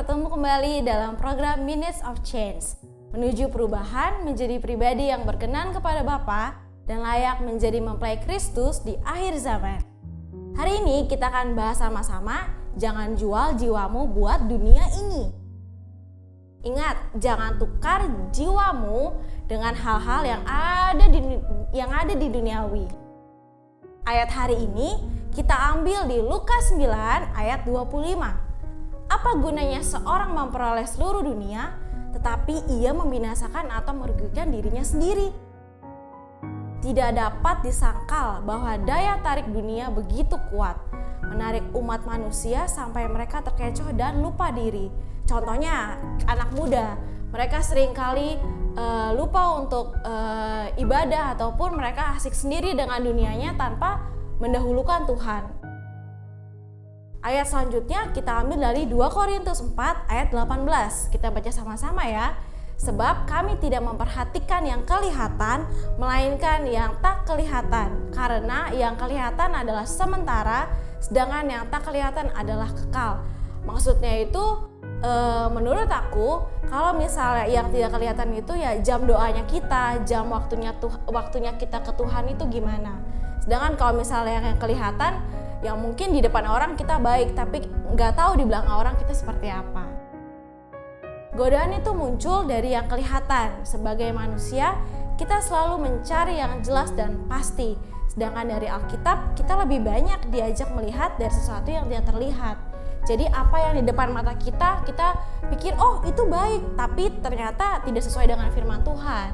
bertemu kembali dalam program Minutes of Change, menuju perubahan menjadi pribadi yang berkenan kepada Bapa dan layak menjadi mempelai Kristus di akhir zaman. Hari ini kita akan bahas sama-sama, jangan jual jiwamu buat dunia ini. Ingat, jangan tukar jiwamu dengan hal-hal yang ada di duniawi. Ayat hari ini kita ambil di Lukas 9 ayat 25. Apa gunanya seorang memperoleh seluruh dunia, tetapi ia membinasakan atau merugikan dirinya sendiri? Tidak dapat disangkal bahwa daya tarik dunia begitu kuat, menarik umat manusia sampai mereka terkecoh dan lupa diri. Contohnya anak muda, mereka seringkali lupa untuk ibadah ataupun mereka asik sendiri dengan dunianya tanpa mendahulukan Tuhan. Ayat selanjutnya kita ambil dari 2 Korintus 4 ayat 18. Kita baca sama-sama ya. Sebab kami tidak memperhatikan yang kelihatan, melainkan yang tak kelihatan. Karena yang kelihatan adalah sementara, sedangkan yang tak kelihatan adalah kekal. Maksudnya itu menurut aku, kalau misalnya yang tidak kelihatan itu ya jam doanya kita, jam waktunya kita ke Tuhan itu gimana. Sedangkan kalau misalnya yang kelihatan, yang mungkin di depan orang kita baik, tapi nggak tahu di belakang orang kita seperti apa. Godaan itu muncul dari yang kelihatan. Sebagai manusia, kita selalu mencari yang jelas dan pasti. Sedangkan dari Alkitab, kita lebih banyak diajak melihat dari sesuatu yang tidak terlihat. Jadi apa yang di depan mata kita pikir, oh itu baik, tapi ternyata tidak sesuai dengan firman Tuhan.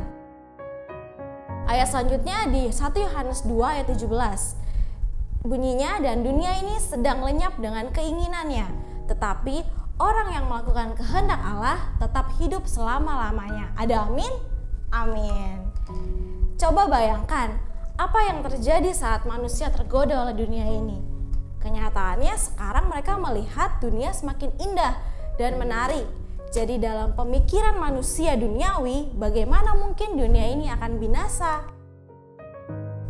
Ayat selanjutnya di 1 Yohanes 2 ayat 17. Bunyinya, dan dunia ini sedang lenyap dengan keinginannya, tetapi orang yang melakukan kehendak Allah tetap hidup selama-lamanya. Ada amin? Amin. Coba bayangkan, apa yang terjadi saat manusia tergoda oleh dunia ini? Kenyataannya sekarang mereka melihat dunia semakin indah dan menarik. Jadi dalam pemikiran manusia duniawi, bagaimana mungkin dunia ini akan binasa?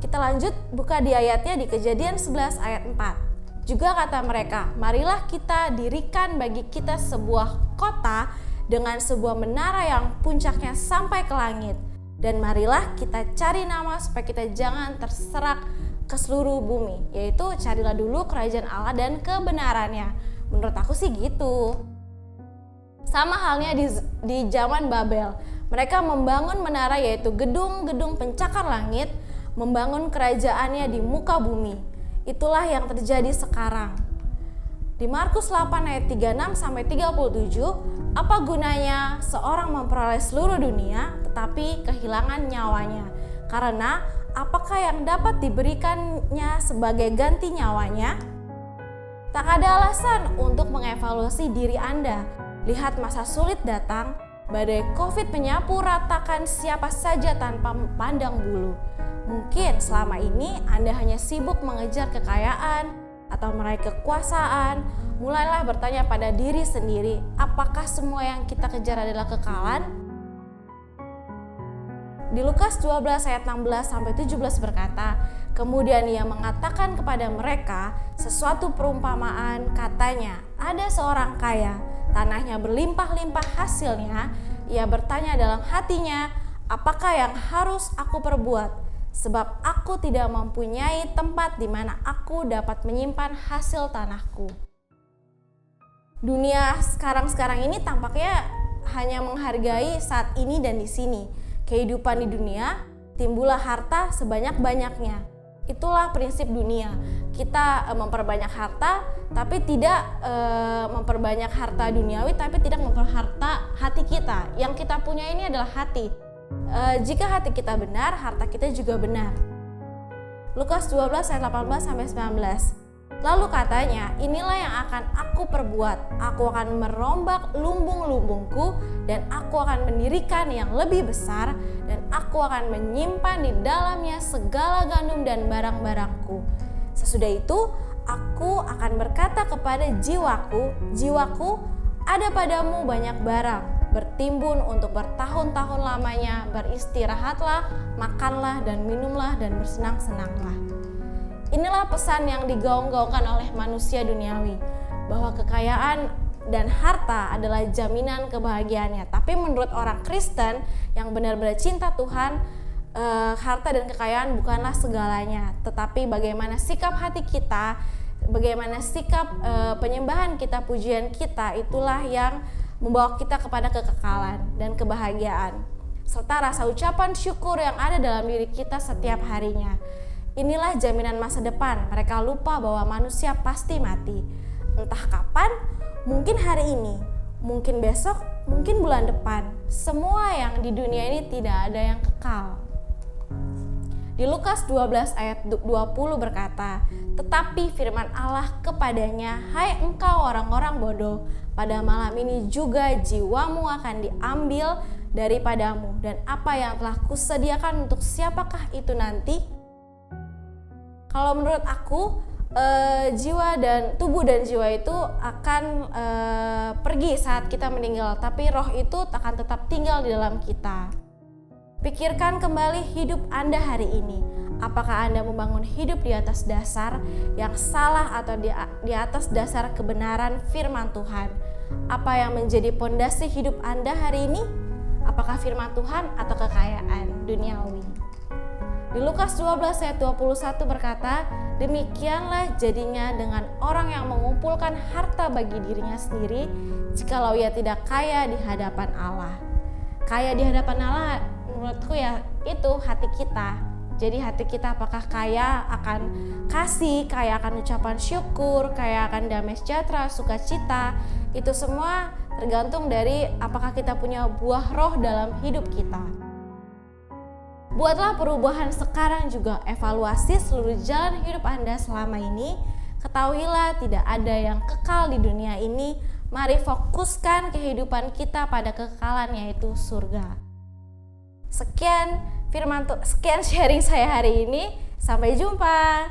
Kita lanjut buka di ayatnya di Kejadian 11 ayat 4. Juga kata mereka, marilah kita dirikan bagi kita sebuah kota dengan sebuah menara yang puncaknya sampai ke langit. Dan marilah kita cari nama supaya kita jangan terserak ke seluruh bumi. Yaitu carilah dulu kerajaan Allah dan kebenarannya. Menurut aku sih gitu. Sama halnya di zaman Babel. Mereka membangun menara yaitu gedung-gedung pencakar langit, membangun kerajaannya di muka bumi. Itulah yang terjadi sekarang. Di Markus 8 ayat 36 sampai 37, apa gunanya seorang memperoleh seluruh dunia tetapi kehilangan nyawanya? Karena apakah yang dapat diberikannya sebagai ganti nyawanya? Tak ada alasan untuk mengevaluasi diri Anda. Lihat masa sulit datang, badai Covid menyapu ratakan siapa saja tanpa pandang bulu. Mungkin selama ini Anda hanya sibuk mengejar kekayaan atau meraih kekuasaan. Mulailah bertanya pada diri sendiri, apakah semua yang kita kejar adalah kekalahan? Di Lukas 12 ayat 16 sampai 17 berkata, kemudian ia mengatakan kepada mereka sesuatu perumpamaan, katanya, ada seorang kaya, tanahnya berlimpah-limpah hasilnya. Ia bertanya dalam hatinya, apakah yang harus aku perbuat? Sebab aku tidak mempunyai tempat di mana aku dapat menyimpan hasil tanahku. Dunia sekarang ini tampaknya hanya menghargai saat ini dan di sini. Kehidupan di dunia, timbullah harta sebanyak-banyaknya. Itulah prinsip dunia. Kita memperbanyak harta, tapi tidak memperbanyak harta duniawi, tapi tidak memperbanyak harta hati kita. Yang kita punya ini adalah hati. Jika hati kita benar, harta kita juga benar. Lukas 12 ayat 18 sampai 19. Lalu katanya, inilah yang akan aku perbuat. Aku akan merombak lumbung-lumbungku dan aku akan mendirikan yang lebih besar dan aku akan menyimpan di dalamnya segala gandum dan barang-barangku. Sesudah itu, aku akan berkata kepada jiwaku, jiwaku, ada padamu banyak barang. Bertimbun untuk bertahun-tahun lamanya, beristirahatlah, makanlah dan minumlah dan bersenang-senanglah. Inilah pesan yang digaung-gaungkan oleh manusia duniawi, bahwa kekayaan dan harta adalah jaminan kebahagiaannya. Tapi menurut orang Kristen yang benar-benar cinta Tuhan, harta dan kekayaan bukanlah segalanya, tetapi bagaimana sikap hati kita, bagaimana sikap penyembahan kita, pujian kita, itulah yang membawa kita kepada kekekalan dan kebahagiaan, serta rasa ucapan syukur yang ada dalam diri kita setiap harinya. Inilah jaminan masa depan. Mereka lupa bahwa manusia pasti mati. Entah kapan, mungkin hari ini, mungkin besok, mungkin bulan depan. Semua yang di dunia ini tidak ada yang kekal. Di Lukas 12 ayat 20 berkata, "Tetapi firman Allah kepadanya, hai engkau orang-orang bodoh, pada malam ini juga jiwamu akan diambil daripadamu, dan apa yang telah kusediakan untuk siapakah itu nanti?" Kalau menurut aku, jiwa dan tubuh dan jiwa itu akan pergi saat kita meninggal, tapi roh itu akan tetap tinggal di dalam kita. Pikirkan kembali hidup Anda hari ini. Apakah Anda membangun hidup di atas dasar yang salah atau di atas dasar kebenaran firman Tuhan? Apa yang menjadi pondasi hidup Anda hari ini? Apakah firman Tuhan atau kekayaan duniawi? Di Lukas 12 ayat 21 berkata, "Demikianlah jadinya dengan orang yang mengumpulkan harta bagi dirinya sendiri, jikalau ia tidak kaya di hadapan Allah." Kaya di hadapan Allah, menurutku ya itu hati kita. Jadi hati kita apakah kaya akan kasih, kaya akan ucapan syukur, kaya akan damai sejahtera, sukacita. Itu semua tergantung dari apakah kita punya buah roh dalam hidup kita. Buatlah perubahan sekarang juga, evaluasi seluruh jalan hidup Anda selama ini. Ketahuilah tidak ada yang kekal di dunia ini. Mari fokuskan kehidupan kita pada kekekalan, yaitu surga. Sekian sharing saya hari ini. Sampai jumpa.